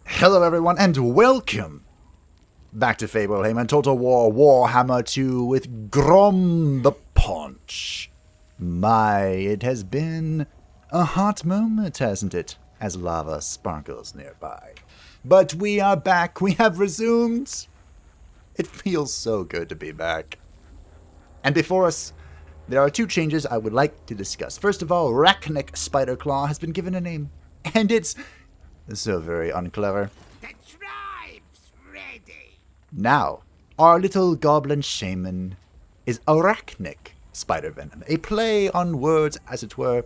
Hello everyone and welcome back to Fableheim and Total War Warhammer 2 with Grom the Paunch. It has been a hot moment, hasn't it, as lava sparkles nearby. But we are back, we have resumed. It feels so good to be back. And before us, there are two changes I would like to discuss. First of all, Rachnik Spiderclaw has been given a name, and it's so very unclever. The tribe's ready. Now, our little goblin shaman is Arachnic Spider Venom. A play on words, as it were.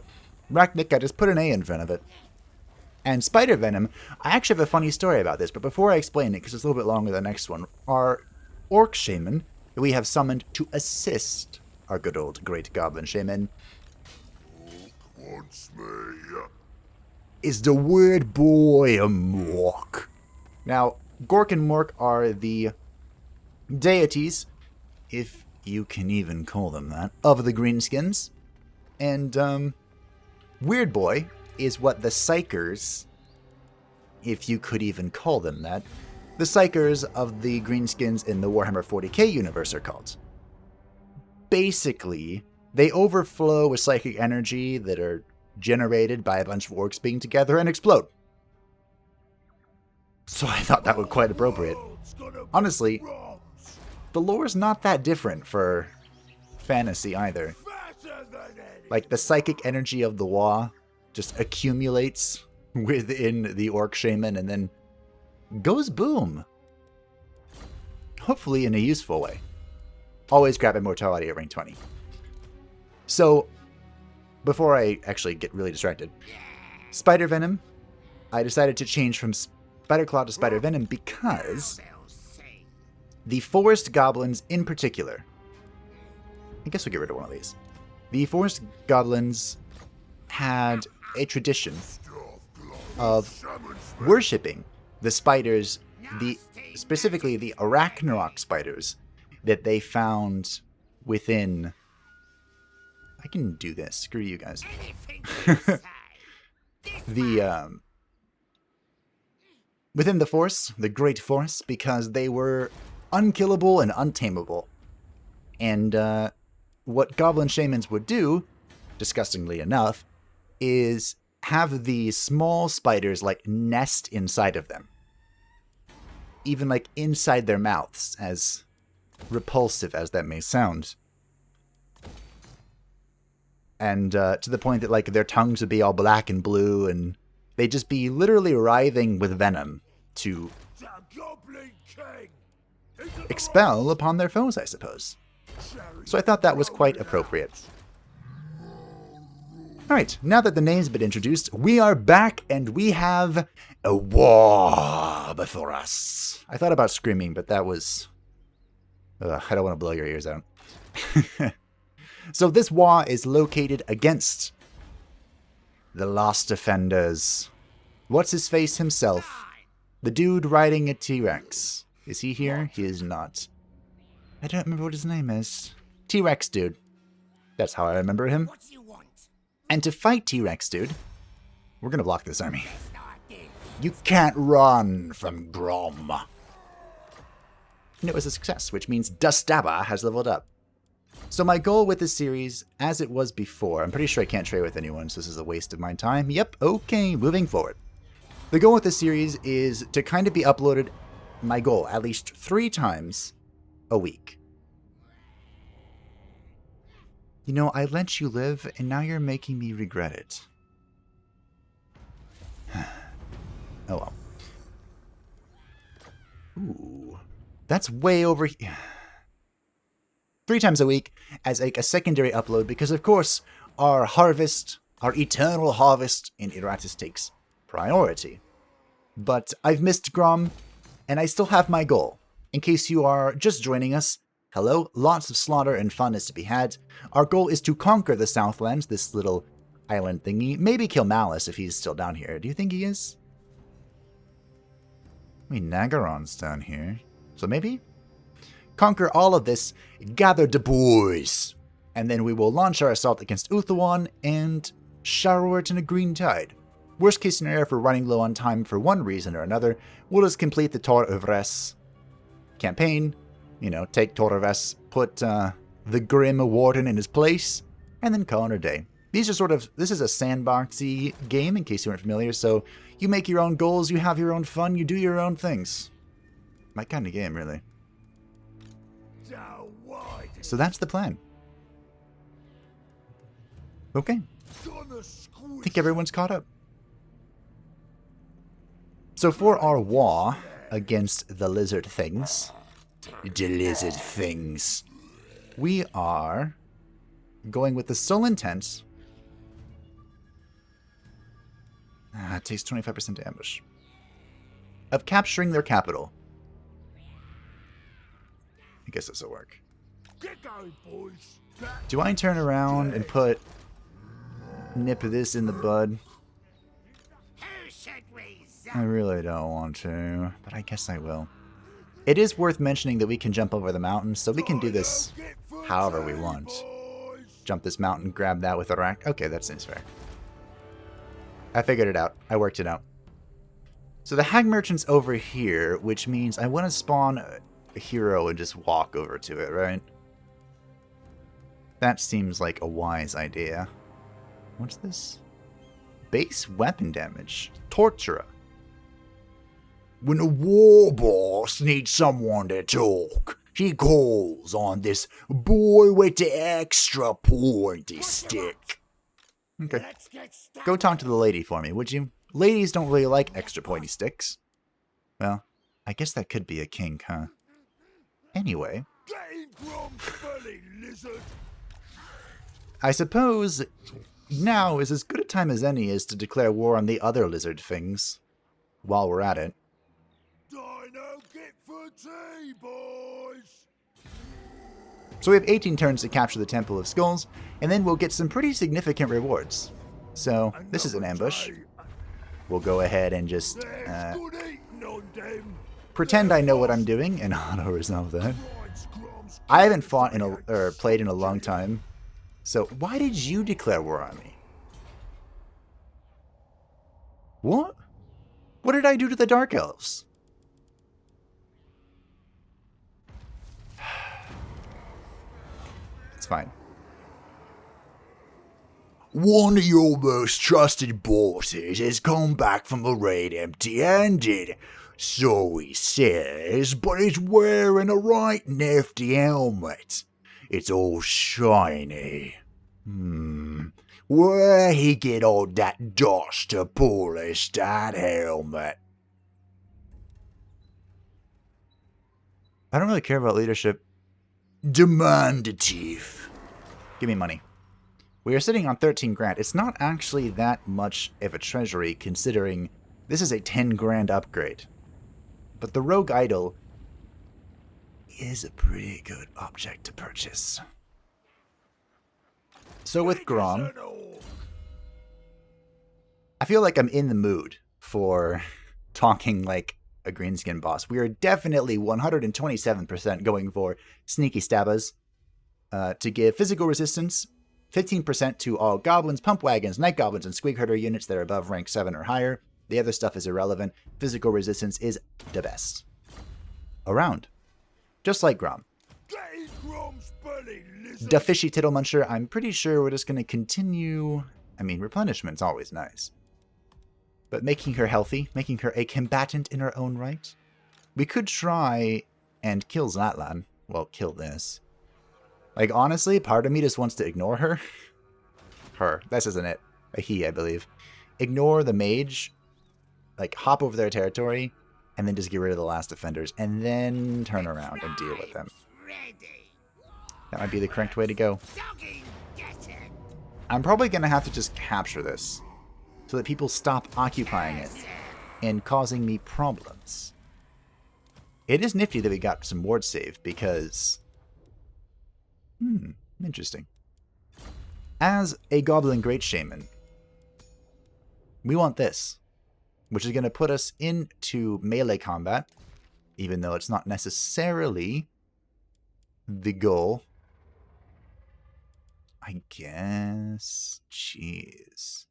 Arachnic, I just put an A in front of it. And Spider Venom, I actually have a funny story about this, but before I explain it, because it's a little bit longer than the next one, our Orc Shaman that we have summoned to assist our good old great goblin shaman is the word boy a Mork. Now, Gork and Mork are the deities, if you can even call them that, of the Greenskins. And, Weird Boy is what the Psychers, if you could even call them that, the Psychers of the Greenskins in the Warhammer 40k universe are called. Basically, they overflow with psychic energy that are generated by a bunch of orcs being together and explode. So I thought that was quite appropriate. Honestly, the lore's not that different for fantasy either. Like, the psychic energy of the WAAAAAAAAAGH just accumulates within the orc shaman and then goes boom. Hopefully in a useful way. Always grab immortality at rank 20. So, before I actually get really distracted, Spider Venom, I decided to change from Spider Claw to Spider Venom because the forest goblins in particular, I guess we'll get rid of one of these. The forest goblins had a tradition of worshipping the spiders, specifically the Arachnarok spiders that they found within... I can do this. Screw you guys. Within the forest, the Great Forest, because they were unkillable and untamable. And what goblin shamans would do, disgustingly enough, is have the small spiders like nest inside of them. Even like inside their mouths, as repulsive as that may sound. And to the point that, like, their tongues would be all black and blue, and they'd just be literally writhing with venom to Goblin King. expel upon their foes, I suppose. So I thought that was quite appropriate. Alright, now that the name's been introduced, we are back, and we have a war before us. I thought about screaming, but that was... Ugh, I don't want to blow your ears out. So this war is located against the Lost Defenders. What's his face himself? The dude riding a T-Rex. Is he here? He is not. I don't remember what his name is. T-Rex dude. That's how I remember him. What you want? And to fight T-Rex dude, we're gonna block this army. You can't run from Grom. And it was a success, which means Dustaba has leveled up. So my goal with this series, as it was before, I'm pretty sure I can't trade with anyone, so this is a waste of my time. Yep, okay, moving forward. The goal with this series is to kind of be uploaded, my goal, at least 3 times a week. You know, I let you live, and now you're making me regret it. Oh well. Ooh, that's way over here. 3 times a week as like a secondary upload because, of course, our harvest, our eternal harvest in Iratis takes priority. But I've missed Grom, and I still have my goal. In case you are just joining us, hello, lots of slaughter and fun is to be had. Our goal is to conquer the Southlands, this little island thingy. Maybe kill Malice if he's still down here. Do you think he is? I mean, Nagaron's down here, so maybe? Conquer all of this, gather the boys, and then we will launch our assault against Uthawan and shower it in a green tide. Worst case scenario, if we're running low on time for one reason or another, we'll just complete the Tor Yvresse campaign. You know, take Tor Yvresse, put the Grim Warden in his place, and then call it a day. These are sort of, this is a sandboxy game, in case you weren't familiar, so you make your own goals, you have your own fun, you do your own things. My kind of game, really. So that's the plan. Okay. I think everyone's caught up. So for our war against the Lizard Fings, we are going with the sole intent. It takes 25% to ambush. Of capturing their capital. I guess this will work. Get going, boys. Do I turn around and nip this in the bud? Who should we I really don't want to, but I guess I will. It is worth mentioning that we can jump over the mountain, so we can do this however we want. Jump this mountain, grab that with a rack. Okay, that seems fair. I figured it out. I worked it out. So the hag merchant's over here, which means I want to spawn a hero and just walk over to it, right? That seems like a wise idea. What's this? Base weapon damage. Torturer. When a warboss needs someone to talk, he calls on this boy with the extra pointy stick. Okay. Go talk to the lady for me, would you? Ladies don't really like extra pointy sticks. Well, I guess that could be a kink, huh? Anyway. I suppose now is as good a time as any is to declare war on the other Lizard Fings. While we're at it. Dino, get for tea, boys. So we have 18 turns to capture the Temple of Skulls, and then we'll get some pretty significant rewards. So, this is an ambush. We'll go ahead and just pretend I know what I'm doing and auto-resolve that. I haven't fought in or played in a long time. So, why did you declare war on me? What? What did I do to the Dark Elves? It's fine. One of your most trusted bosses has come back from the raid empty-handed. So he says, but he's wearing a right nifty helmet. It's all shiny. Where he get all that dust to polish that helmet? I don't really care about leadership. Demandative. Give me money. We are sitting on 13 grand. It's not actually that much of a treasury considering this is a 10 grand upgrade. But the Rogue Idol is a pretty good object to purchase. So with Grom, I feel like I'm in the mood for talking like a greenskin boss. We are definitely 127% going for Sneaky Stabbas to give physical resistance, 15% to all goblins, pump wagons, night goblins, and squig herder units that are above rank 7 or higher. The other stuff is irrelevant. Physical resistance is the best around. Just like Grom. The Fishy Tittle Muncher, I'm pretty sure we're just going to continue. I mean, replenishment's always nice. But making her healthy, making her a combatant in her own right. We could try and kill Zlatlan. Well, kill this. Like, honestly, part of me just wants to ignore her. Her. This isn't it. A he, I believe. Ignore the mage. Like, hop over their territory. And then just get rid of the last defenders. And then turn around and deal with them. That might be the correct way to go. I'm probably going to have to just capture this. So that people stop occupying it. And causing me problems. It is nifty that we got some ward save. Because... interesting. As a Goblin Great Shaman, we want this, which is going to put us into melee combat, even though it's not necessarily the goal. I guess. Jeez.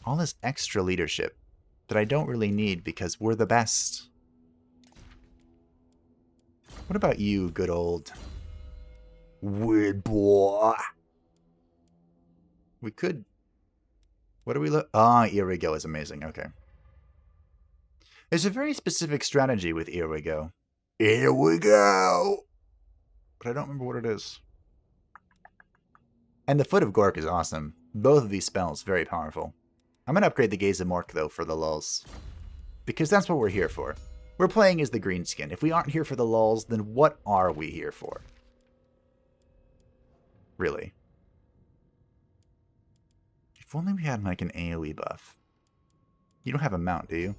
all this extra leadership that I don't really need because we're the best. What about you, good old weird boy? We could... What do we look... Ah, here we go is amazing. Okay. There's a very specific strategy with Here We Go. Here we go! But I don't remember what it is. And the Foot of Gork is awesome. Both of these spells, very powerful. I'm going to upgrade the Gaze of Mork, though, for the lulz. Because that's what we're here for. We're playing as the Greenskin. If we aren't here for the lulz, then what are we here for? Really. If only we had, like, an AoE buff. You don't have a mount, do you?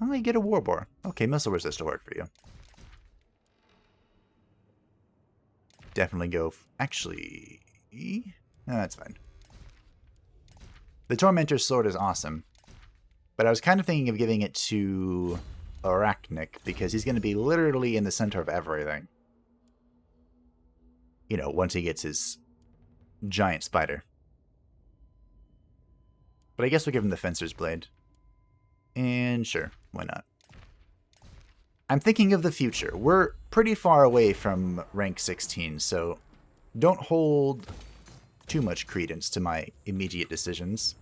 Only get a Warboar. Okay, Missile Resist will work for you. Definitely go... Actually... No, that's fine. The Tormentor's Sword is awesome. But I was kind of thinking of giving it to Arachnic, because he's going to be literally in the center of everything. You know, once he gets his giant spider. But I guess we'll give him the Fencer's Blade. And sure, why not? I'm thinking of the future. We're pretty far away from rank 16, so don't hold too much credence to my immediate decisions.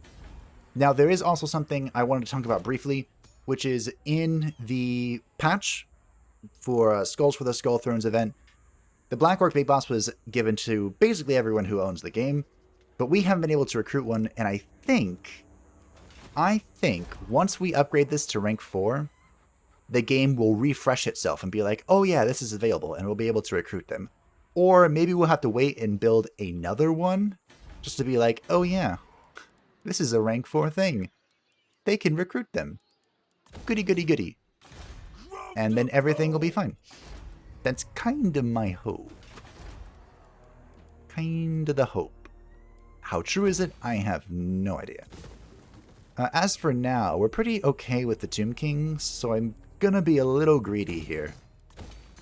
Now, there is also something I wanted to talk about briefly, which is in the patch for Skulls for the Skull Thrones event, the Black Orc Big Boss was given to basically everyone who owns the game, but we haven't been able to recruit one, and I think once we upgrade this to rank 4, the game will refresh itself and be like, oh yeah, this is available, and we'll be able to recruit them. Or maybe we'll have to wait and build another one, just to be like, oh yeah, this is a rank 4 thing. They can recruit them. Goody, goody, goody. And then everything will be fine. That's kind of my hope. Kind of the hope. How true is it? I have no idea. As for now, we're pretty okay with the Tomb Kings, so I'm gonna be a little greedy here.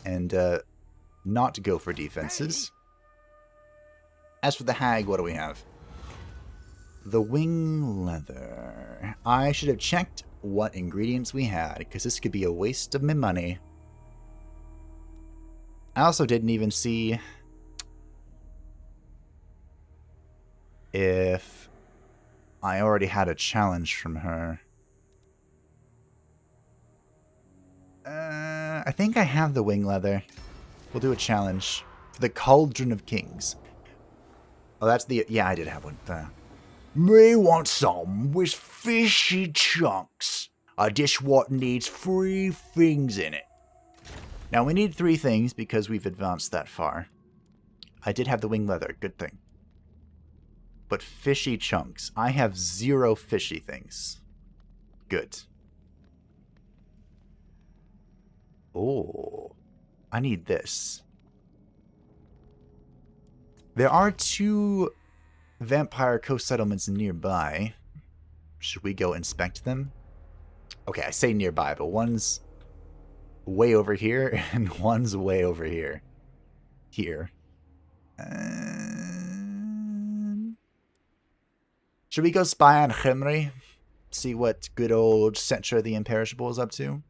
And not go for defenses. As for the Hag, what do we have? The wing leather. I should have checked what ingredients we had, because this could be a waste of my money. I also didn't even see if I already had a challenge from her. I think I have the wing leather. We'll do a challenge for the Cauldron of Kings. Oh, that's the... Yeah, I did have one. Me want some with fishy chunks. A dish what needs 3 things in it. Now, we need 3 things because we've advanced that far. I did have the wing leather. Good thing. But fishy chunks. I have 0 fishy things. Good. Oh. I need this. There are 2 vampire coast settlements nearby. Should we go inspect them? Okay, I say nearby, but one's way over here and one's way over here. Here. Should we go spy on Khemri? See what good old Setra the Imperishable is up to?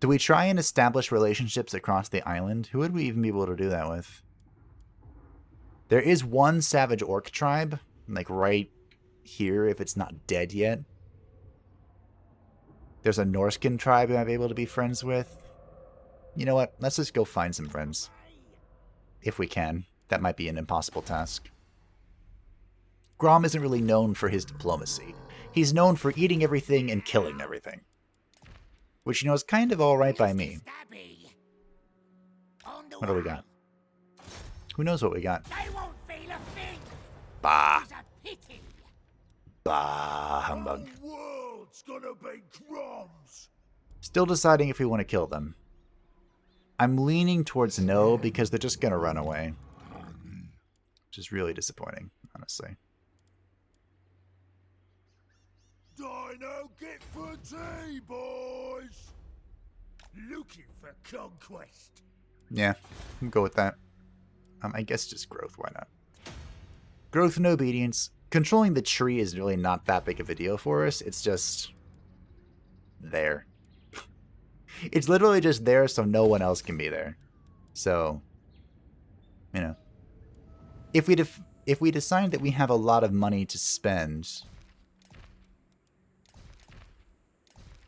Do we try and establish relationships across the island? Who would we even be able to do that with? There is one savage orc tribe, like right here, if it's not dead yet. There's a Norskin tribe I might be able to be friends with. You know what? Let's just go find some friends. If we can. That might be an impossible task. Grom isn't really known for his diplomacy. He's known for eating everything and killing everything. Which, you know, is kind of alright by me. What do we got? Who knows what we got? Bah. Bah, humbug. Still deciding if we want to kill them. I'm leaning towards no, because they're just going to run away. Which is really disappointing, honestly. Dino, get for tea, boys! Looking for conquest. Yeah, I'll go with that. I guess just growth, why not? Growth and obedience, controlling the tree is really not that big of a deal for us. It's just there. It's literally just there so no one else can be there. So, you know, if we decide that we have a lot of money to spend,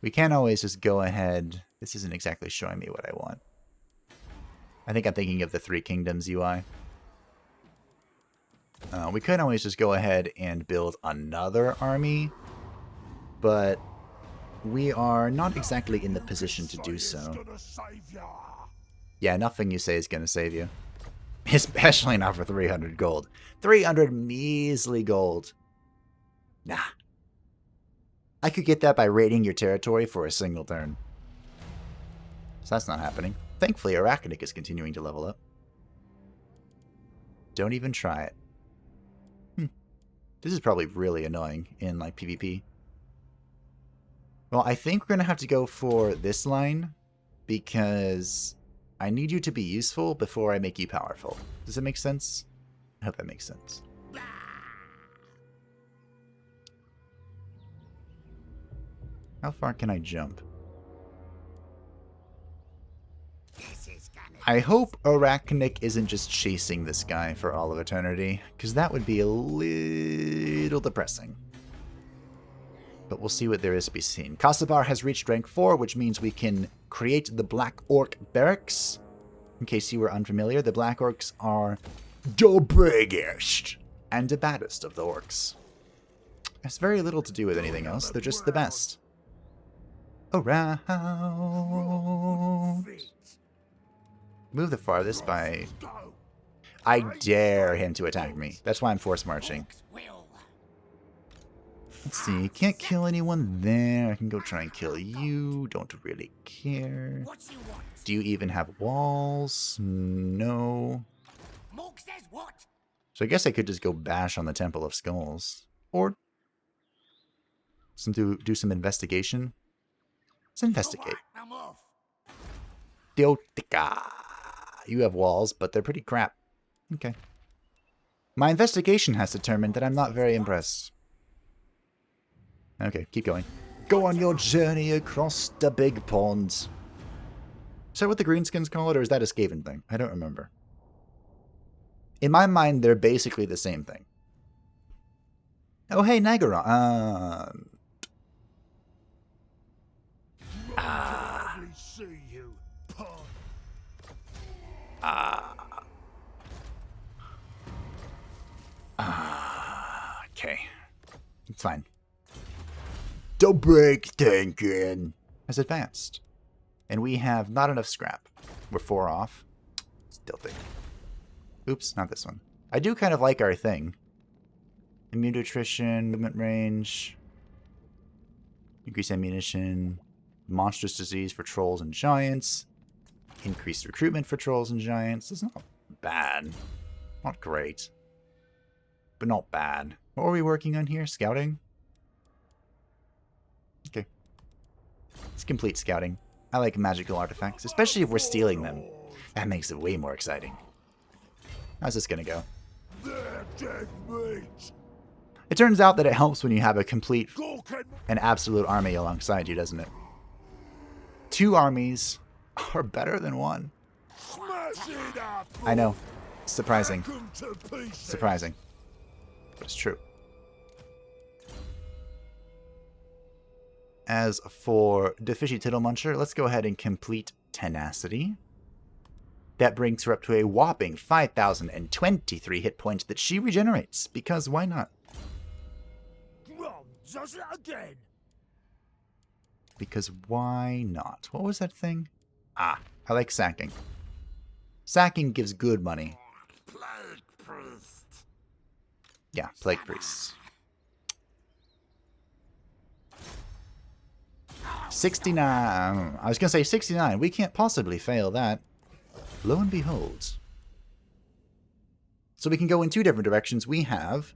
we can't always just go ahead. This isn't exactly showing me what I want. I think I'm thinking of the Three Kingdoms UI. We could always just go ahead and build another army, but we are not exactly in the position to do so. Yeah, nothing you say is going to save you. Especially not for 300 gold. 300 measly gold. Nah. I could get that by raiding your territory for a single turn. So that's not happening. Thankfully, Arachnic is continuing to level up. Don't even try it. This is probably really annoying in, like, PvP. Well, I think we're going to have to go for this line because I need you to be useful before I make you powerful. Does that make sense? I hope that makes sense. How far can I jump? I hope Arachnic isn't just chasing this guy for all of eternity, because that would be a little depressing. But we'll see what there is to be seen. Kasabar has reached rank 4, which means we can create the Black Orc Barracks. In case you were unfamiliar, the Black Orcs are the biggest and the baddest of the orcs. Has very little to do with anything else, they're just the best. Around. Move the farthest by... I dare him to attack me. That's why I'm force marching. Let's see. Can't kill anyone there. I can go try and kill you. Don't really care. Do you even have walls? No. So I guess I could just go bash on the Temple of Skulls. Or do some investigation. Let's investigate. Diotica. You have walls, but they're pretty crap. Okay. My investigation has determined that I'm not very impressed. Okay, keep going. Go on your journey across the big pond. Is that what the greenskins call it, or is that a Skaven thing? I don't remember. In my mind, they're basically the same thing. Oh, hey, Nagaron. Okay. It's fine. The break thinking has advanced. And we have not enough scrap. We're 4 off. Still think. Oops, not this one. I do kind of like our thing. Immune to attrition, movement range, increased ammunition, monstrous disease for trolls and giants, increased recruitment for trolls and giants. It's not bad. Not great. But not bad. What were we working on here? Scouting? Okay. Let's complete scouting. I like magical artifacts, especially if we're stealing them. That makes it way more exciting. How's this gonna go? It turns out that it helps when you have a complete and absolute army alongside you, doesn't it? 2 armies are better than 1. I know. Surprising. Surprising. But it's true. As for the Fishy Tittle Muncher, let's go ahead and complete Tenacity. That brings her up to a whopping 5,023 hit points that she regenerates, because why not? Grom does it again. Because why not? What was that thing? Ah, I like sacking. Sacking gives good money. Plague priest. Yeah, Plague Priests. 69. I was going to say 69. We can't possibly fail that. Lo and behold. So we can go in 2 different directions. We have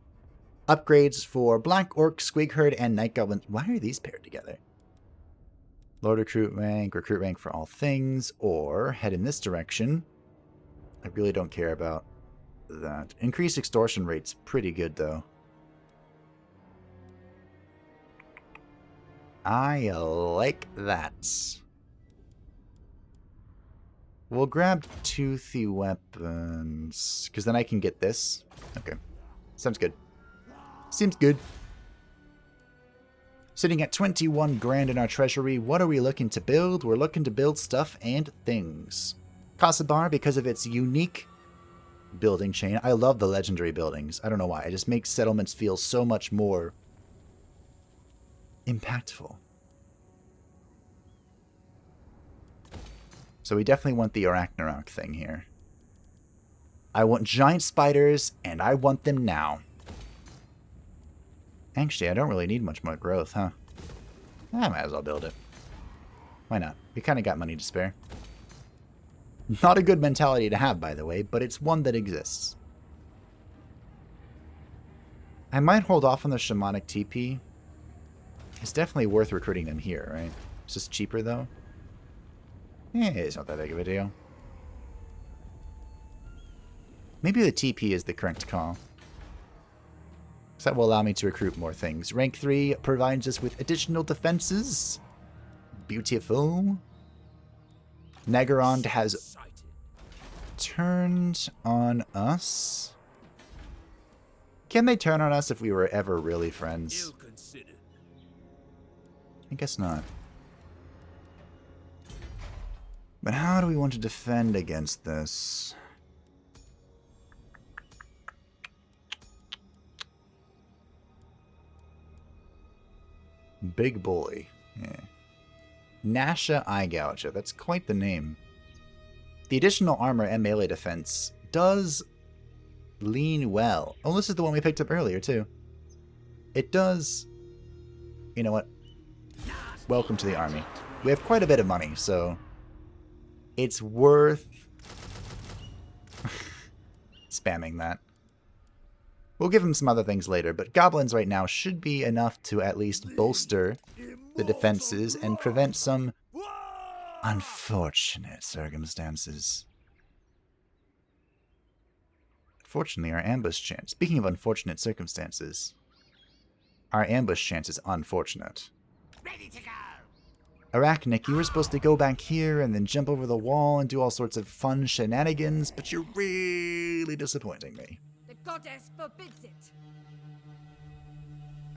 upgrades for Black Orc, Squigherd, and Night Goblin. Why are these paired together? Lord recruit rank for all things, or head in this direction. I really don't care about that. Increased extortion rate's pretty good, though. I like that. We'll grab toothy weapons, because then I can get this. Okay. Sounds good. Seems good. Sitting at 21 grand in our treasury, what are we looking to build? We're looking to build stuff and things. Kasabar, because of its unique building chain. I love the legendary buildings. I don't know why. It just makes settlements feel so much more impactful. So we definitely want the Arachnarok thing here. I want giant spiders, and I want them now. Actually, I don't really need much more growth, huh? I might as well build it. Why not? We kind of got money to spare. Not a good mentality to have, by the way, but it's one that exists. I might hold off on the Shamanic TP. It's definitely worth recruiting them here, right? It's just cheaper, though. It's not that big of a deal. Maybe the TP is the correct call. So that will allow me to recruit more things. Rank 3 provides us with additional defenses. Beautiful. Nagorond has turned on us. Can they turn on us if we were ever really friends? I guess not. But how do we want to defend against this? Big boy. Yeah. Nasha Eye Gouger. That's quite the name. The additional armor and melee defense does lean well. Oh, this is the one we picked up earlier, too. It does... You know what? Welcome to the army. We have quite a bit of money, so... It's worth... spamming that. We'll give him some other things later, but goblins right now should be enough to at least bolster the defenses and prevent some unfortunate circumstances. Fortunately, our ambush chance... Speaking of unfortunate circumstances, our ambush chance is unfortunate. Ready to go. Arachnic, you were supposed to go back here and then jump over the wall and do all sorts of fun shenanigans, but you're really disappointing me. The goddess forbids it.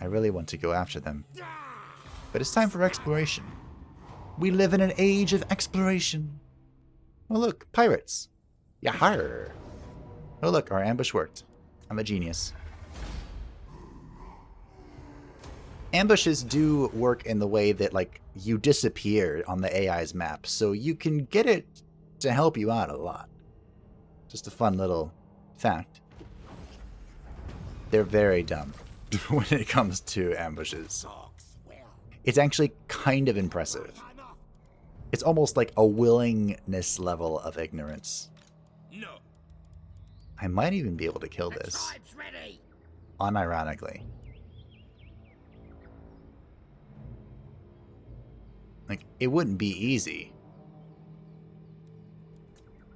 I really want to go after them. But it's time for exploration. We live in an age of exploration. Oh look, pirates. Yahar. Oh look, our ambush worked. I'm a genius. Ambushes do work in the way that, like, you disappear on the AI's map, so you can get it to help you out a lot. Just a fun little fact. They're very dumb when it comes to ambushes. It's actually kind of impressive. It's almost like a willingness level of ignorance. No. I might even be able to kill this. Unironically. Like, it wouldn't be easy.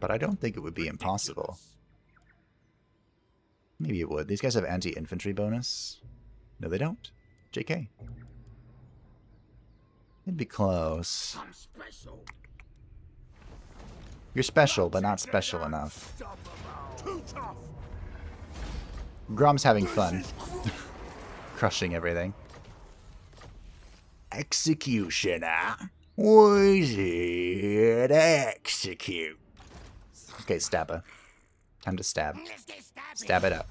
But I don't think it would be impossible. Maybe it would. These guys have anti-infantry bonus. No, they don't. JK. It'd be close. I'm special. You're special, but not special enough. Too tough. Grom's having fun. Crushing everything. Executioner. Wizard execute. Okay, stab her. Time to stab. Stab it up.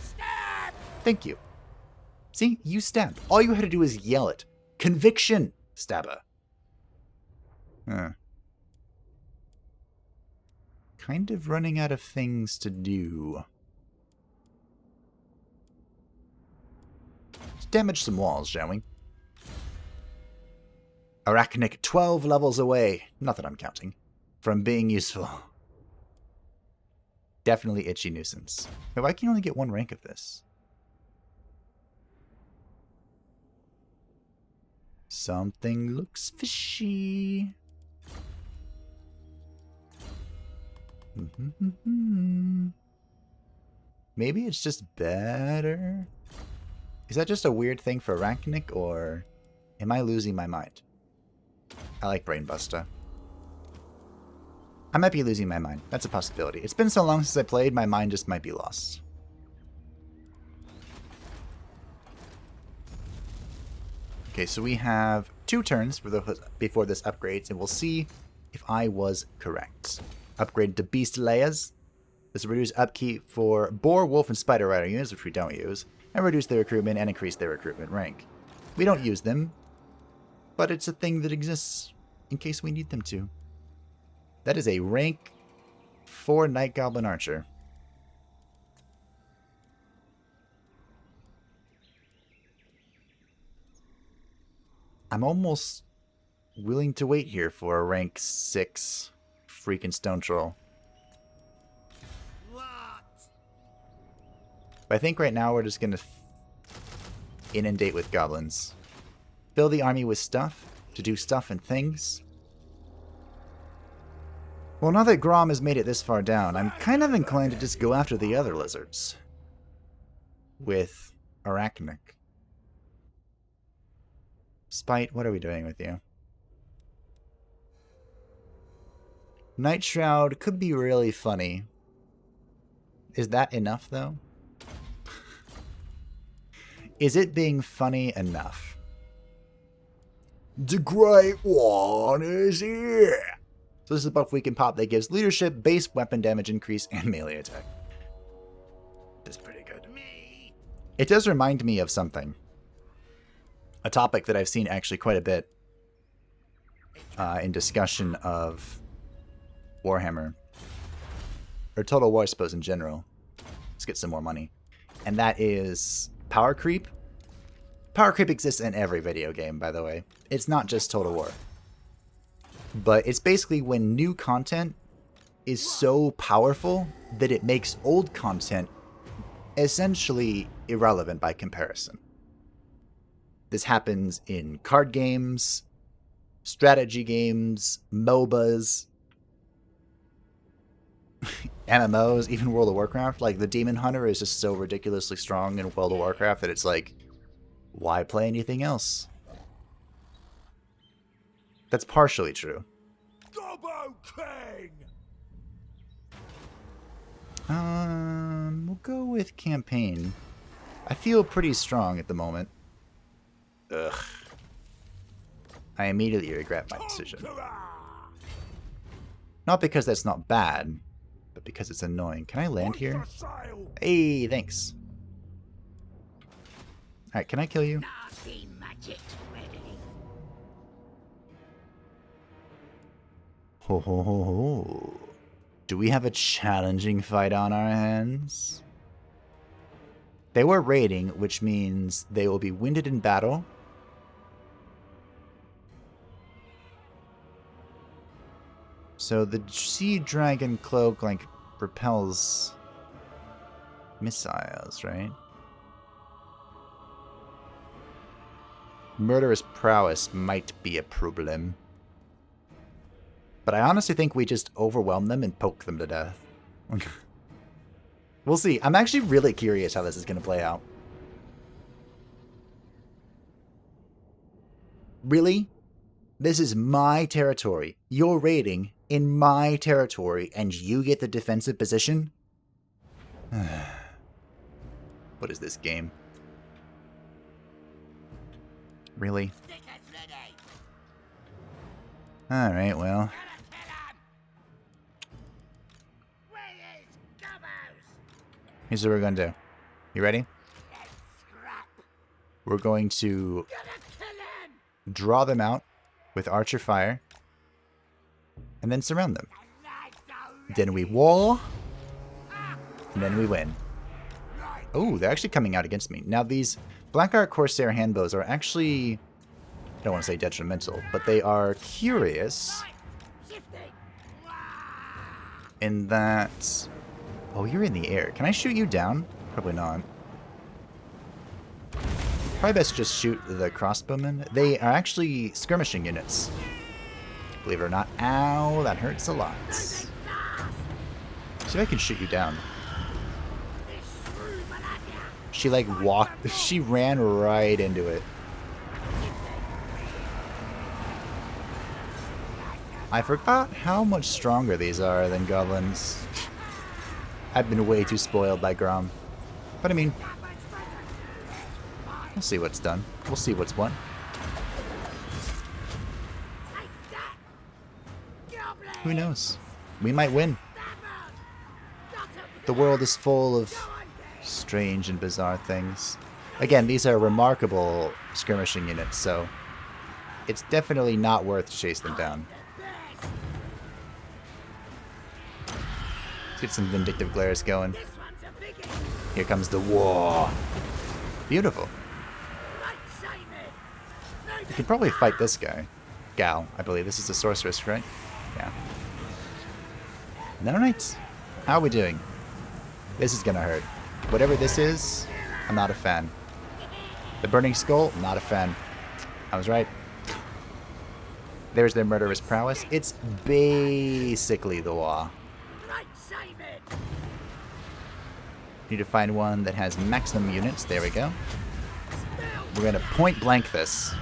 Stab. Thank you. See? You stabbed. All you had to do is yell it. Conviction! Stabber. Huh. Kind of running out of things to do. Let's damage some walls, shall we? Arachnic 12 levels away. Not that I'm counting. From being useful. Definitely itchy nuisance. Oh, I can only get one rank of this. Something looks fishy. Maybe it's just better. Is that just a weird thing for Arachnic, or Am I losing my mind? I like Brain Buster. I might be losing my mind. That's a possibility. It's been so long since I played, my mind just might be lost. Okay, so we have 2 turns before this upgrades, and we'll see if I was correct. Upgrade to Beast Layers. This will reduce upkeep for Boar, Wolf, and Spider Rider units, which we don't use, and reduce their recruitment and increase their recruitment rank. We don't use them, but it's a thing that exists in case we need them to. That is a rank 4 Night Goblin Archer. I'm almost willing to wait here for a rank 6 freaking Stone Troll. What? But I think right now we're just going to inundate with goblins. Fill the army with stuff to do stuff and things. Well, now that Grom has made it this far down, I'm kind of inclined to just go after the other lizards. With Arachnic. Spite, what are we doing with you? Night Shroud could be really funny. Is that enough, though? Is it being funny enough? The Great One is here! So this is a buff we can pop that gives leadership, base weapon damage increase, and melee attack. That's pretty good. It does remind me of something. A topic that I've seen actually quite a bit in discussion of Warhammer. Or Total War, I suppose, in general. Let's get some more money. And that is power creep. Power creep exists in every video game, by the way. It's not just Total War. But it's basically when new content is so powerful that it makes old content essentially irrelevant by comparison. This happens in card games, strategy games, MOBAs, MMOs, even World of Warcraft. Like, the Demon Hunter is just so ridiculously strong in World of Warcraft that it's like, why play anything else? That's partially true. Gobbo King! We'll go with campaign. I feel pretty strong at the moment. Ugh. I immediately regret my decision. Not because that's not bad, but because it's annoying. Can I land here? Hey, thanks. Alright, can I kill you? Nasty magic's ready. Ho ho ho ho. Do we have a challenging fight on our hands? They were raiding, which means they will be winded in battle. So the Sea Dragon Cloak, like, repels missiles, right? Murderous Prowess might be a problem. But I honestly think we just overwhelm them and poke them to death. We'll see. I'm actually really curious how this is going to play out. Really? This is my territory. You're raiding in my territory, and you get the defensive position? What is this game? Really? Alright, well. Here's what we're going to do. You ready? We're going to draw them out with Archer Fire, and then surround them. Then we wall, and then we win. Oh, they're actually coming out against me. Now these Black Orc Corsair handbows are actually, I don't want to say detrimental, but they are curious in that... Oh, you're in the air. Can I shoot you down? Probably not. Probably best just shoot the crossbowmen. They are actually skirmishing units. Believe it or not. Ow, that hurts a lot. See if I can shoot you down. She like walked, she ran right into it. I forgot how much stronger these are than goblins. I've been way too spoiled by Grom. But I mean, we'll see what's done. We'll see what's what. Who knows? We might win. The world is full of strange and bizarre things. Again, these are remarkable skirmishing units, so it's definitely not worth to chase them down. Let's get some vindictive glares going. Here comes the war. Beautiful. We could probably fight this guy. Gal, I believe. This is a sorceress, right? Yeah. Alright. How are we doing? This is gonna hurt. Whatever this is, I'm not a fan. The Burning Skull, not a fan. I was right. There's their murderous prowess. It's basically the WAAAAAAAAGH. Need to find one that has maximum units. There we go. We're gonna point blank this.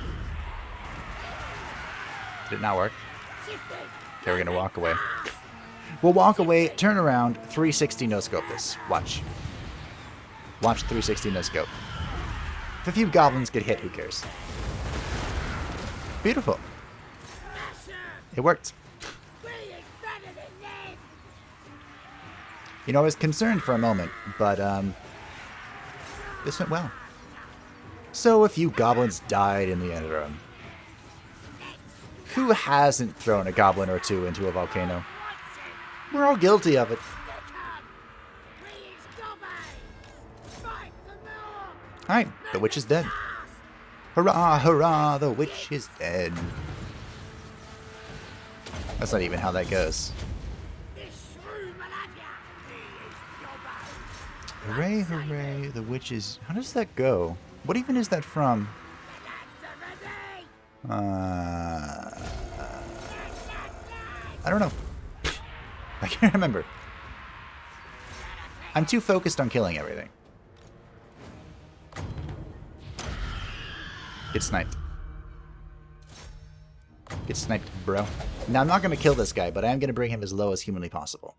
Did it not work? Okay, we're gonna walk away. We'll walk away, turn around, 360 no-scope this. Watch. Watch 360 no-scope. If a few goblins get hit, who cares? Beautiful. It worked. You know, I was concerned for a moment, but this went well. So a few goblins died in the interim. Who hasn't thrown a goblin or two into a volcano? We're all guilty of it. Alright, the witch is dead. Hurrah, hurrah, the witch is dead. That's not even how that goes. Hooray, hooray, the witch is... How does that go? What even is that from? I don't know. I can't remember. I'm too focused on killing everything. Get sniped. Get sniped, bro. Now, I'm not going to kill this guy, but I am going to bring him as low as humanly possible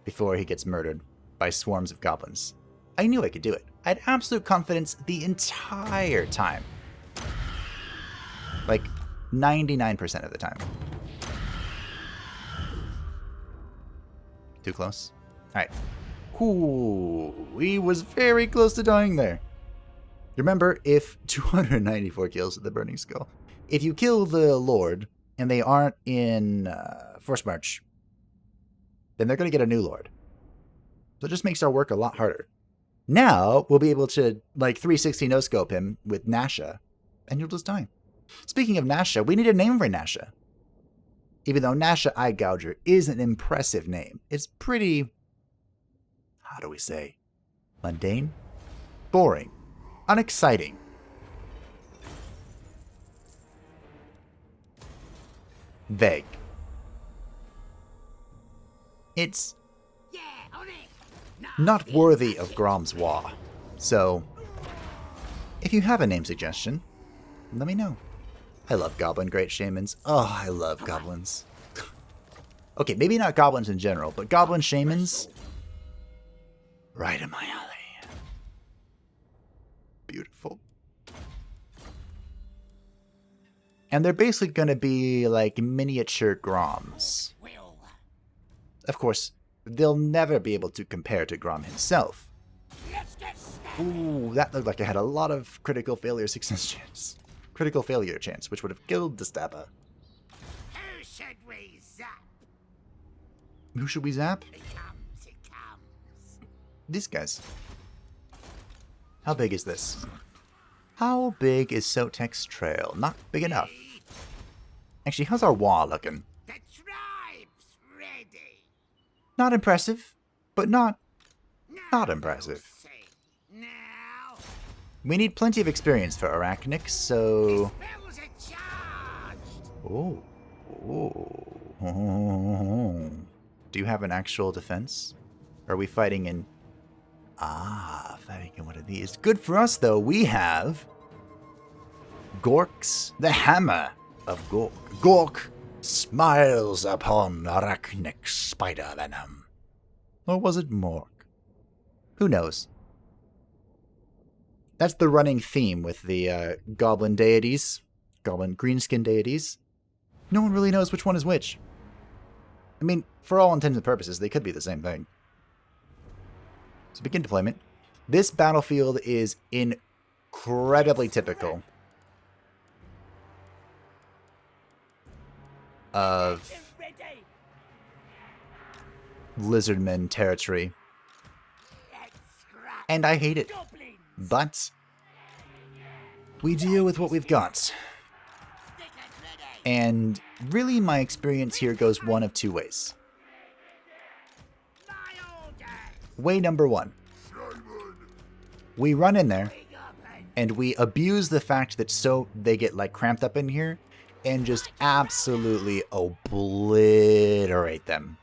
before he gets murdered by swarms of goblins. I knew I could do it. I had absolute confidence the entire time. Like, 99% of the time. Too close? Alright. Ooh, he was very close to dying there. Remember, if 294 kills with the Burning Skull. If you kill the Lord, and they aren't in Force March, then they're going to get a new Lord. So it just makes our work a lot harder. Now, we'll be able to, like, 360 no-scope him with Nasha, and you'll just die. Speaking of Nasha, we need a name for Nasha. Even though Nasha Eye Gouger is an impressive name, it's pretty, how do we say, mundane? Boring. Unexciting. Vague. It's not worthy of Grom's WAAAAAAAAGH. So, if you have a name suggestion, let me know. I love Goblin Great Shamans. Oh, I love goblins. Okay, maybe not goblins in general, but Goblin Shamans, right in my alley. Beautiful. And they're basically going to be like miniature Groms. Of course, they'll never be able to compare to Grom himself. Ooh, that looked like it had a lot of critical failure success chance. Critical failure chance, which would have killed the stabber. Who should we zap? Who should we zap? It comes. These guys. How big is this? How big is Sotek's trail? Not big enough. Actually, how's our wall looking? The tribe's ready. Not impressive, but not impressive. Now, We need plenty of experience for Arachnics, so... bells are charged. Oh. Oh. Do you have an actual defense? Are we fighting in... Ah, fighting in one of these. Good for us, though. We have... Gorks, the Hammer of Gork. Gork, smiles upon arachnic spider venom. Or was it Morg? Who knows? That's the running theme with the goblin deities, goblin greenskin deities. No one really knows which one is which. I mean, for all intents and purposes, they could be the same thing. So begin deployment. This battlefield is incredibly typical of lizardmen territory. And I hate it. But we deal with what we've got. And really my experience here goes one of two ways. Way number one. We run in there and we abuse the fact that they get like cramped up in here and just absolutely obliterate them.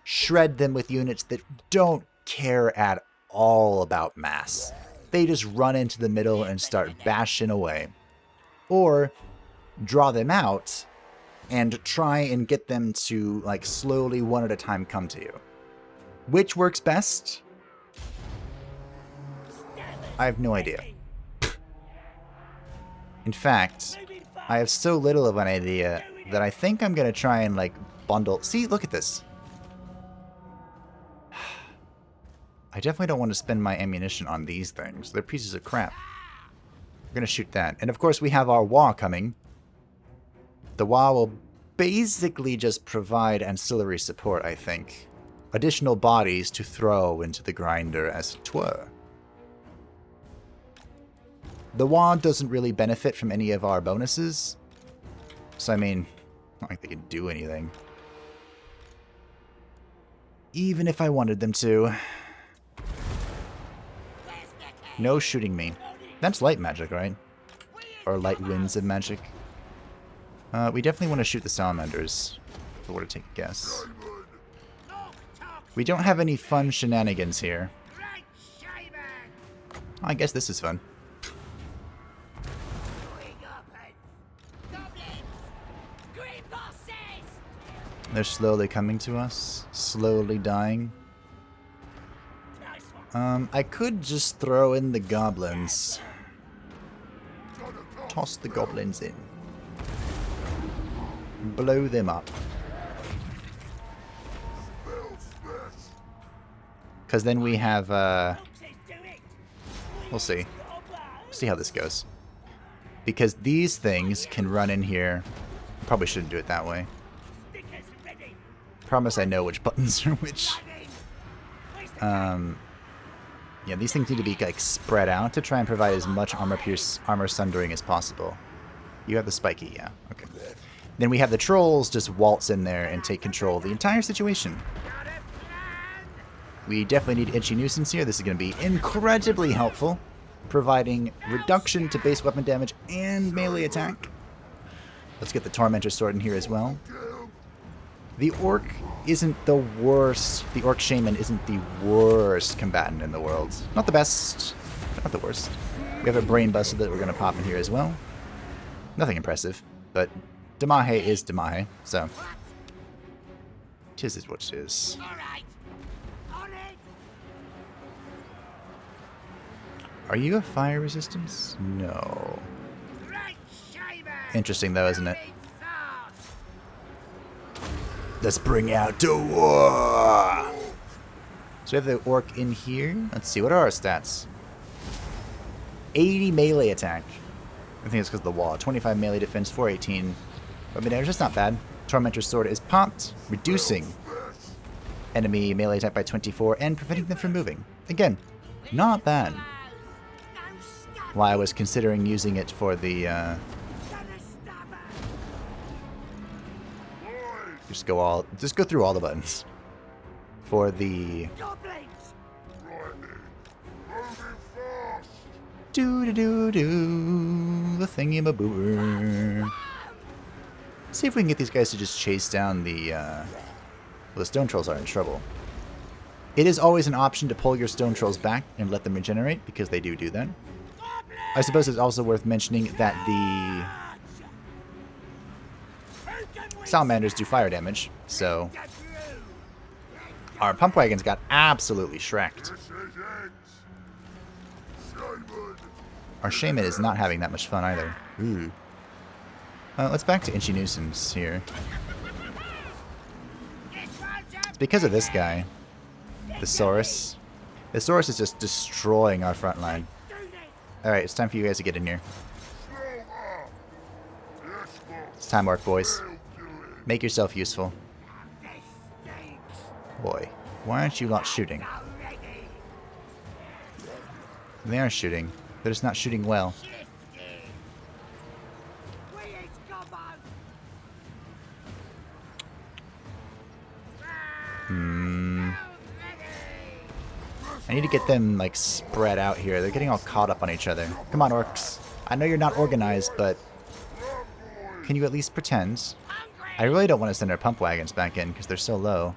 Shred them with units that don't care at all about mass. They just run into the middle and start bashing away. Or draw them out and try and get them to like slowly one at a time come to you. Which works best? I have no idea. In fact, I have so little of an idea that I think I'm going to try and like bundle. See, look at this. I definitely don't want to spend my ammunition on these things. They're pieces of crap. We're going to shoot that. And of course we have our WAAAAAAAAH coming. The WAAAAAAAAH will basically just provide ancillary support, I think. Additional bodies to throw into the grinder, as it were. The WAAAAAAAH doesn't really benefit from any of our bonuses. So, I mean, not like they can do anything. Even if I wanted them to. No shooting me. That's light magic, right? Or light winds of magic. We definitely want to shoot the salamanders, if I were to take a guess. We don't have any fun shenanigans here. I guess this is fun. They're slowly coming to us, slowly dying. I could just throw in the goblins. Toss the goblins in. Blow them up. Because then we have, we'll see. See how this goes. Because these things can run in here. Probably shouldn't do it that way. Promise I know which buttons are which. Yeah, these things need to be like spread out to try and provide as much armor sundering as possible. You have the spiky, yeah. Okay. Then we have the trolls just waltz in there and take control of the entire situation. We definitely need Itchy Nuisance here. This is going to be incredibly helpful, providing reduction to base weapon damage and melee attack. Let's get the Tormentor Sword in here as well. The Orc isn't the worst. The Orc Shaman isn't the worst combatant in the world. Not the best, but not the worst. We have a Brain Buster that we're going to pop in here as well. Nothing impressive, but Damahe is Damahe, so. Tis is what it is. Are you a fire resistance? No. Interesting though, isn't it? Let's bring out the war! So we have the Orc in here. Let's see, what are our stats? 80 melee attack. I think it's because of the wall. 25 melee defense, 418. Weapon damage, that's not bad. Tormentor's Sword is popped, reducing enemy melee attack by 24 and preventing them from moving. Again, not bad. Why I was considering using it for the, just go through all the buttons. For the the thingy-ma-booer. See if we can get these guys to just chase down the well, the stone trolls are in trouble. It is always an option to pull your stone trolls back and let them regenerate, because they do that. I suppose it's also worth mentioning that Salamanders do fire damage, so our pump wagons got absolutely shreked. Our shaman is not having that much fun either. Ooh. Let's back to Inchy Nuisance here. It's because of this guy. The Saurus. The Saurus is just destroying our front line. Alright, it's time for you guys to get in here. It's time, Orc boys. Make yourself useful. Boy, why aren't you lot shooting? They are shooting. They're just not shooting well. I need to get them, like, spread out here. They're getting all caught up on each other. Come on, Orcs. I know you're not organized, but can you at least pretend? I really don't want to send our pump wagons back in because they're so low.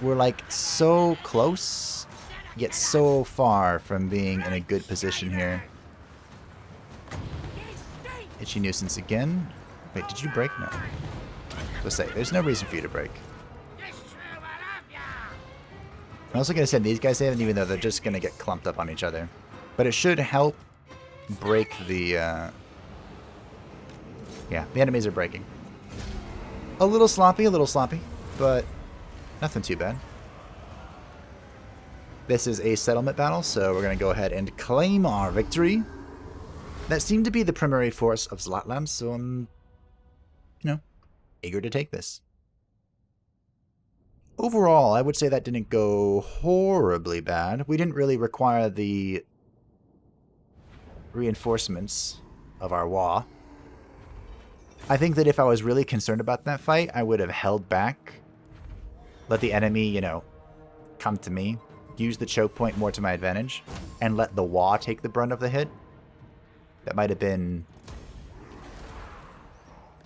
We're, like, so close, yet so far from being in a good position here. Itchy Nuisance again. Wait, did you break? No. Let's say, there's no reason for you to break. I'm also going to send these guys in, even though they're just going to get clumped up on each other. But it should help break the... Yeah, the enemies are breaking. A little sloppy, but nothing too bad. This is a settlement battle, so we're going to go ahead and claim our victory. That seemed to be the primary force of Southlands, so I'm, you know, eager to take this. Overall, I would say that didn't go horribly bad. We didn't really require the reinforcements of our WAAAAAAAAAGH. I think that if I was really concerned about that fight, I would have held back. Let the enemy, you know, come to me. Use the choke point more to my advantage. And let the WAAAAAAAAH take the brunt of the hit. That might have been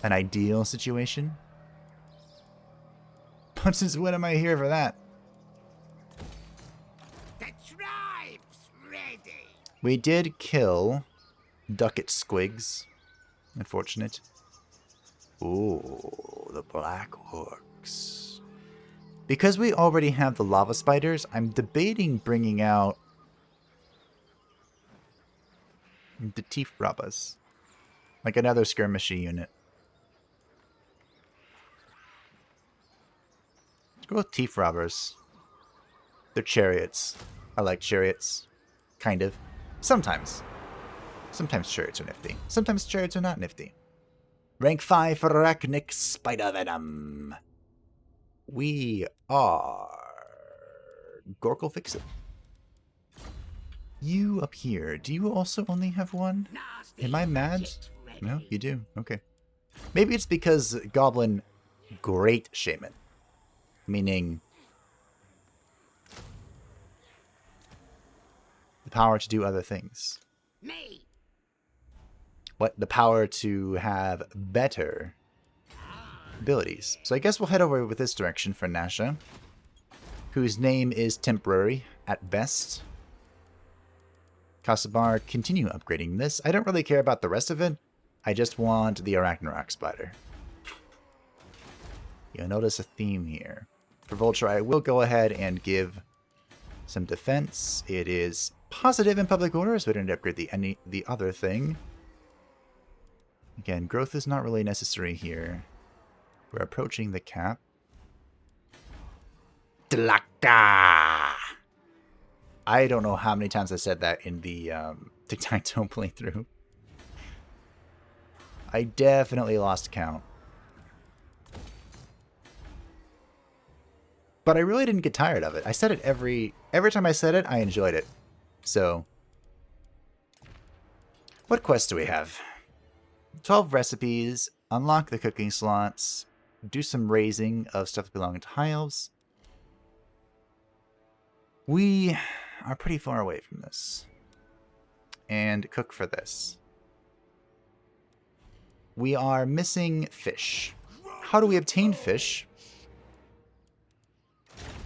an ideal situation. But since when am I here for that? The tribe's ready. We did kill Ducket Squigs. Unfortunate. Ooh, the Black Orcs. Because we already have the lava spiders, I'm debating bringing out the Teeth Robbers. Like another skirmishy unit. Let's go with Teeth Robbers. They're chariots. I like chariots. Kind of. Sometimes. Sometimes chariots are nifty. Sometimes chariots are not nifty. Rank 5 for Arachnic Spider Venom. We are Gorkle Fixit. You up here, do you also only have one? Am I mad? No, you do. Okay. Maybe it's because Goblin Great Shaman. Meaning the power to do other things. Me. What? The power to have better abilities. So I guess we'll head over with this direction for Nasha, whose name is temporary at best. Kasabar, continue upgrading this. I don't really care about the rest of it. I just want the Arachnarok spider. You'll notice a theme here. For Vulture, I will go ahead and give some defense. It is positive in public order, so we didn't upgrade the other thing. Again, growth is not really necessary here. We're approaching the cap. Tlaka! I don't know how many times I said that in the tic-tac-toe playthrough. I definitely lost count. But I really didn't get tired of it. I said it every time I said it, I enjoyed it. So, what quests do we have? 12 recipes, unlock the cooking slots, do some raising of stuff belonging to high elves. We are pretty far away from this. And cook for this. We are missing fish. How do we obtain fish?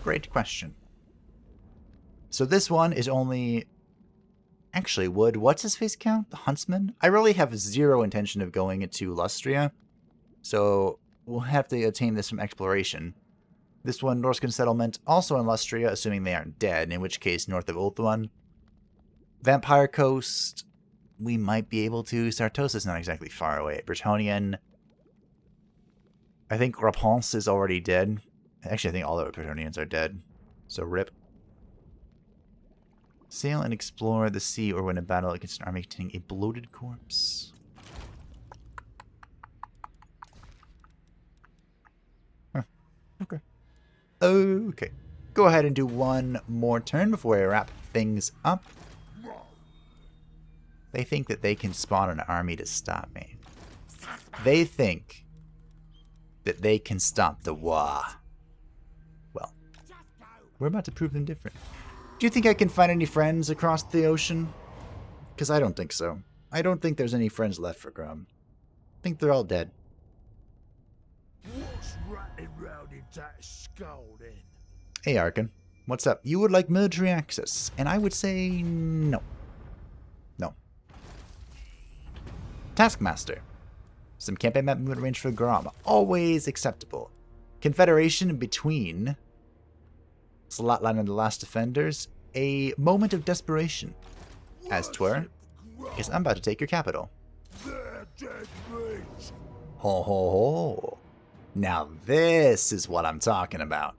Great question. So this one is only actually, would what's-his-face count? The Huntsman? I really have zero intention of going into Lustria, so we'll have to obtain this from exploration. This one, Norscan settlement, also in Lustria, assuming they aren't dead, in which case north of Ulthuan. Vampire Coast, we might be able to. Sartos is not exactly far away. Bretonnian, I think Rapence is already dead. Actually, I think all the Bretonnians are dead, so rip. Sail and explore the sea or win a battle against an army containing a bloated corpse. Huh. Okay. Okay. Go ahead and do one more turn before I wrap things up. They think that they can spawn an army to stop me. They think that they can stop the WAAAAAAAAAGH. Well, we're about to prove them different. Do you think I can find any friends across the ocean? Because I don't think so. I don't think there's any friends left for Grom. I think they're all dead. What's ratting round in that skull then? Hey, Arkan. What's up? You would like military access, and I would say no. No. Taskmaster. Some campaign map movement range for Grom. Always acceptable. Confederation between Southlands and the Last Defenders. A moment of desperation. As 'twere, because I'm about to take your capital. Ho ho ho. Now this is what I'm talking about.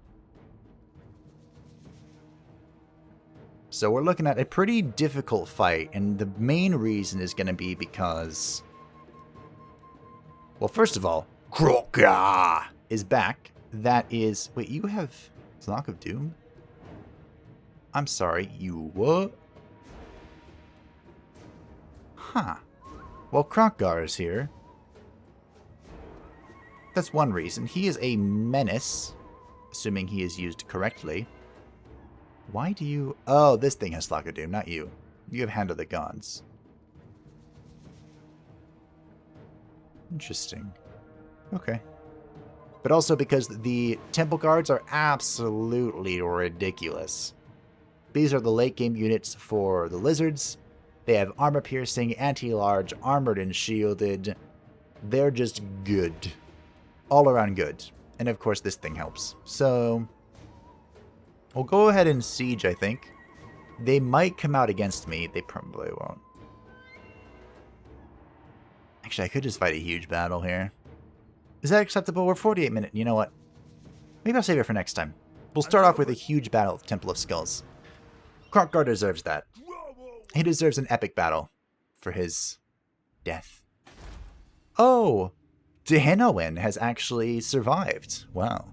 So we're looking at a pretty difficult fight, and the main reason is going to be because, well, first of all, Kroka is back. That is, wait, you have Knock of Doom? I'm sorry, you what? Huh. Well, Krokgar is here. That's one reason. He is a menace, assuming he is used correctly. Why do you... Oh, this thing has Flock of Doom, not you. You have Hand of the Gods. Interesting. Okay. But also because the Temple Guards are absolutely ridiculous. These are the late game units for the Lizards. They have armor piercing, anti-large, armored and shielded. They're just good. All around good. And of course this thing helps. So we'll go ahead and siege, I think. They might come out against me. They probably won't. Actually, I could just fight a huge battle here. Is that acceptable? We're 48 minutes. You know what? Maybe I'll save it for next time. We'll start off with a huge battle of Temple of Skulls. Krokgar deserves that. He deserves an epic battle for his death. Oh! Tehenowen has actually survived. Wow.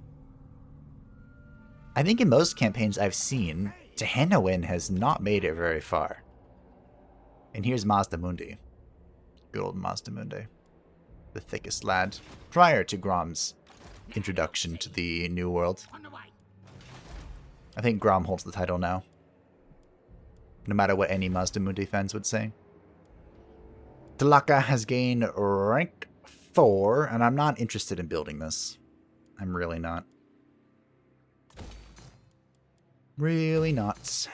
I think in most campaigns I've seen, Tehenowen has not made it very far. And here's Mazdamundi. Good old Mazdamundi. The thickest lad. Prior to Grom's introduction to the New World. I think Grom holds the title now. No matter what any Mazdamundi fans would say. Talaka has gained rank 4, and I'm not interested in building this. I'm really not. Really not.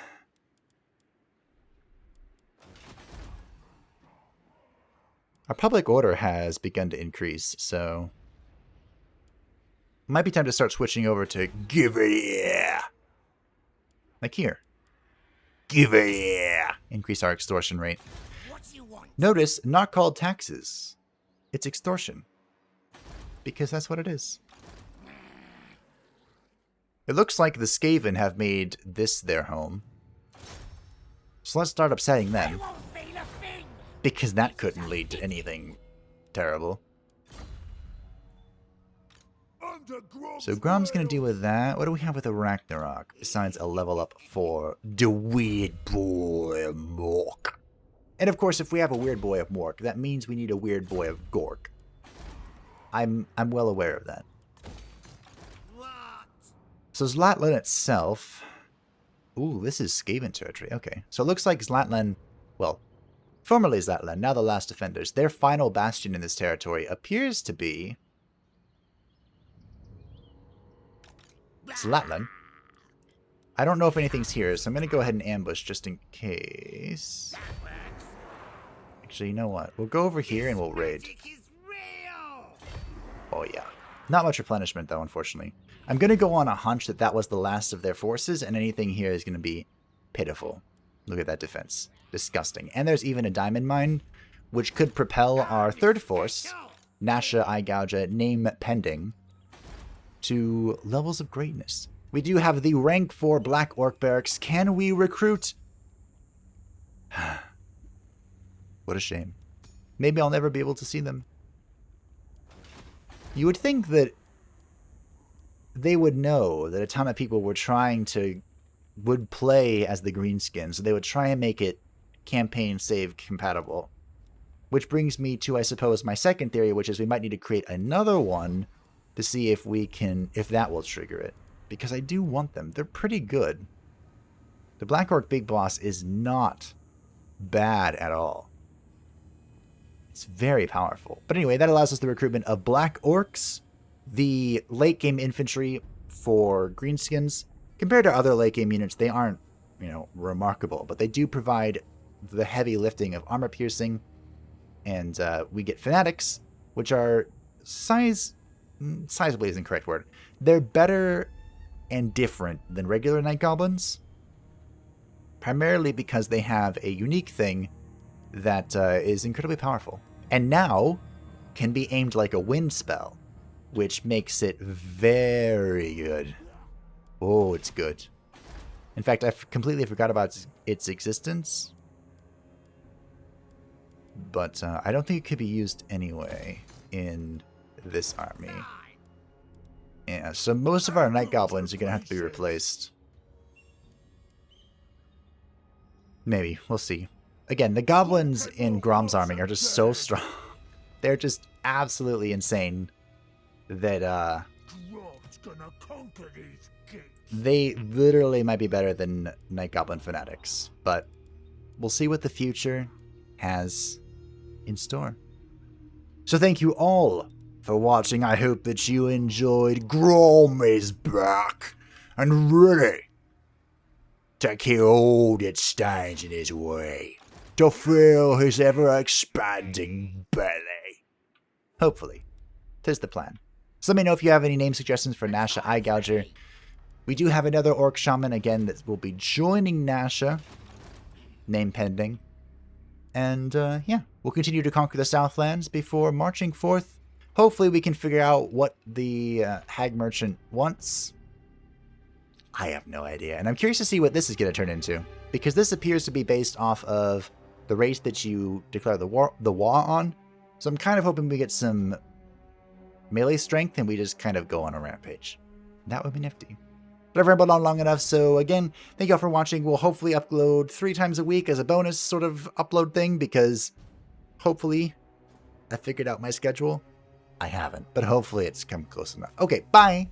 Our public order has begun to increase, so might be time to start switching over to give it here. Like here. Give it here. Increase our extortion rate. Notice, not called taxes. It's extortion. Because that's what it is. It looks like the Skaven have made this their home. So let's start upsetting them. Because that couldn't lead to anything terrible. So Grom's going to deal with that. What do we have with a Ragnarok? Besides a level up for the Weird Boy of Mork. And of course, if we have a Weird Boy of Mork, that means we need a Weird Boy of Gork. I'm well aware of that. So Zlatlan itself... Ooh, this is Skaven territory. Okay. So it looks like Zlatlan... Well, formerly Zlatlan, now the Last Defenders. Their final bastion in this territory appears to be... Zlatlan. I don't know if anything's here, so I'm going to go ahead and ambush just in case. Actually, you know what? We'll go over here and we'll raid. Oh, yeah. Not much replenishment, though, unfortunately. I'm going to go on a hunch that that was the last of their forces, and anything here is going to be pitiful. Look at that defense. Disgusting. And there's even a diamond mine, which could propel our third force, Nasha Eye Gouger, name pending, to levels of greatness. We do have the rank 4 Black Orc Barracks. Can we recruit? What a shame. Maybe I'll never be able to see them. You would think that they would know that a ton of people would play as the Greenskins, so they would try and make it campaign save compatible. Which brings me to, I suppose, my second theory, which is we might need to create another one to see if that will trigger it. Because I do want them. They're pretty good. The Black Orc Big Boss is not bad at all. It's very powerful. But anyway, that allows us the recruitment of Black Orcs, the late game infantry for Greenskins. Compared to other late game units, they aren't, remarkable, but they do provide the heavy lifting of armor piercing. And we get Fanatics, which are sizably isn't the correct word. They're better and different than regular Night Goblins, primarily because they have a unique thing that is incredibly powerful. And now can be aimed like a wind spell, which makes it very good. Oh, it's good. In fact, I completely forgot about its existence. But I don't think it could be used anyway in this army. Yeah, so most of our Night Goblins are going to have to be replaced. Maybe. We'll see. Again, the Goblins in Grom's army are just so strong. They're just absolutely insane that they literally might be better than Night Goblin Fanatics. But we'll see what the future has in store. So thank you all for watching. I hope that you enjoyed. Grom is back and ready to kill all that stands in his way, to fill his ever-expanding belly. Hopefully. 'Tis the plan. So let me know if you have any name suggestions for Nasha Eye Gouger. We do have another Orc Shaman, again, that will be joining Nasha. Name pending. And, yeah, we'll continue to conquer the Southlands before marching forth. Hopefully we can figure out what the Hag Merchant wants. I have no idea. And I'm curious to see what this is going to turn into. Because this appears to be based off of the race that you declare the war on. So I'm kind of hoping we get some melee strength and we just kind of go on a rampage. That would be nifty. But I've rambled on long enough, so again, thank you all for watching. We'll hopefully upload 3 times a week as a bonus sort of upload thing, because hopefully I figured out my schedule. I haven't, but hopefully it's come close enough. Okay, bye!